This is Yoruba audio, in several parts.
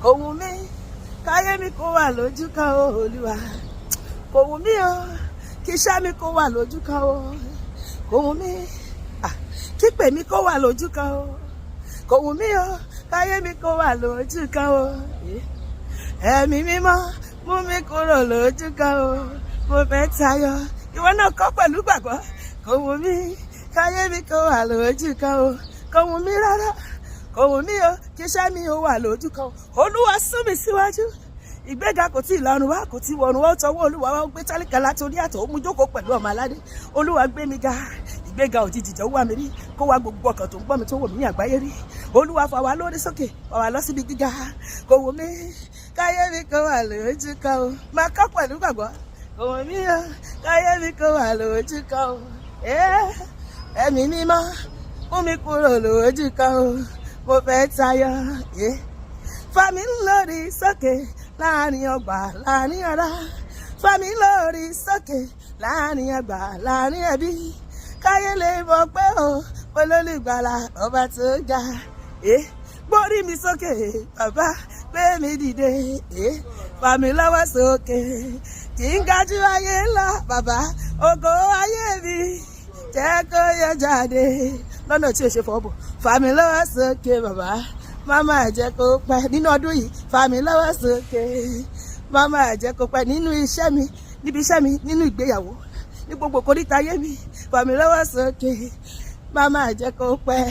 kò wù mí káyé mi kó wà lójú kan o Olúwa, kò wù mí o kí iṣẹ́ mi kó wà lójú kan o, kò wù mí kí pè mí kó wà lójú kan o, kò wù mí o káyé mi kó wà lójú kan o. Ẹ̀mí mímọ́ mú mi kúrò lójú kan o, mo fẹ́ tayọ. Ìwọ náà kọ́ pẹ̀lú gbàgbọ́. Kò wù mí káyé mi kó wà lójú kan o, kò wù mí rárá, kò wù mí o kí iṣẹ́ mi ó wà lójú kan o. Olúwa sún mi síwájú. Ìgbéga kò tí ì lọ́run wá, kò tí ì wọ̀run wá, ó tọwọ́ Olúwa wá, ó gbé tálíkà látòrí àtọ̀, ó mú jókòó pẹ̀lú ọmọ aládé. Olúwa gbé mi ga. Ìgbéga òjijì jẹ́ ó wà mí rí, kó wá gbogbo ọkàn tó ń gbọ́ mi tó wò mí ní àgbáyé rí. Olúwa fà wá lórí sókè, fà wá lọ síbi gíga. Kò wù mí káyé mi kó wà lójú kan o. Máa kọ́ pẹ̀lú gbàgbọ́. Kò wù mí o káyé mi kó wà lójú kan o. Ẹ̀mí mímọ́ mú mi kúrò lójú kan o, mo fẹ́ tayọ. Fà mí lórí sókè láàrin ọgbà láàrin ara, fà mí lórí sókè láàrin ọgbà láàrin ẹbí, káyé lè mọ̀ pé o olólùgbàlà ọba tó ga. Gbórí mi sókè bàbá, gbé mi dìde, fà mí lọ́wọ́ sókè kí n ga jù ayé lọ bàbá, ògo ayé mi jẹ́ kó yọ jáde lọ́nà tí o ṣe fọ́ bò. Fà mí lọ́wọ́ sókè bàbá, máma jẹ́ kó pẹ́ nínú ọdún yìí, fà mí lọ́wọ́ sókè, máma jẹ́ kó pẹ́ nínú iṣẹ́ mi, níbi iṣẹ́ mi, nínú ìgbéyàwó, ní gbogbo koríta ayé mi, fà mí lọ́wọ́ sókè, máma jẹ́ kó pẹ́.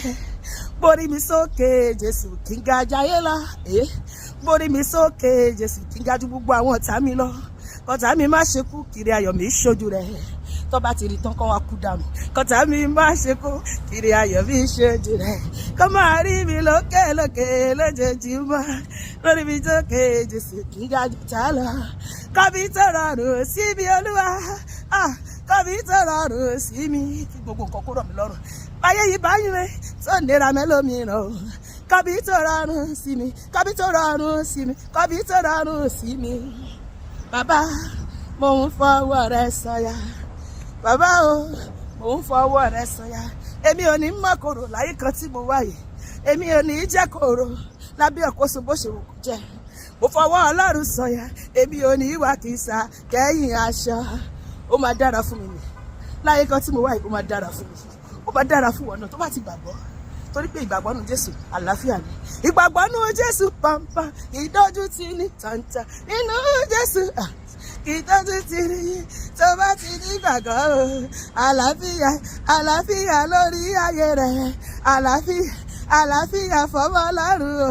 Borí mi sókè Jésù kí n ga jayé lọ, borí mi sókè Jésù kí n ga ju gbogbo àwọn ọ̀tá mi lọ, kọ̀tá mi má ṣe kú, kiri ayọ̀ mi ṣojú rẹ̀, tó bá ti rí tán kọ́ wá kú dànù, kọ̀tá mi má ṣe kú, kiri ayọ̀ mi ṣojú rẹ̀, kọ́ máa rí mi lókè lókè lójoojúmọ́, lórí mi sókè Jésù kí n ga jù tá lọ, kọ́bí tó rọrùn sí mi Olúwa, kọ́bí tó rọrùn sí mi, kí gbogbo nǹkan kó rọ̀ mí lọ́rùn. Báyé yìí báyìí rẹ̀ tó nira mẹ́lòmíràn o, kọ́bí tó rọrùn sí mi, kọ́bí tó rọrùn sí mi, kọ́bí tó rọrùn sí mi. Bàbá mo ń fọwọ́ rẹ sọ̀yà, bàbá o mo ń fọwọ́ rẹ sọ̀yà, èmi ò ní mọ̀ kòrò láyé kan tí mo wáyé, èmi ò ní jẹ́ kòrò lábẹ́ àkóso bó ṣe wù kó jẹ́. Mo fọwọ́ Ọlọ́run sọ̀yà, èmi ò ní wà kìsà kẹ́yìn aṣọ. Ó máa dára fún mi ni láyé kan tí mo wáyé, ó máa dára fún mi, ó máa dára fún wọn náà tó bá ti gbàgbọ́, torí pé ìgbàgbọ́ nù Jésù àlàáfíà ni, ìgbàgbọ́ nù Jésù pàmpà, ìdójútì ní tàǹtà nínú Jésù, ìdójútì ní tó bá ti ní gbàgbọ́ o, àlàáfíà àlàáfíà lórí ayé rẹ̀, àlàáfíà àlàáfíà fọmọ Ọlọ́run o.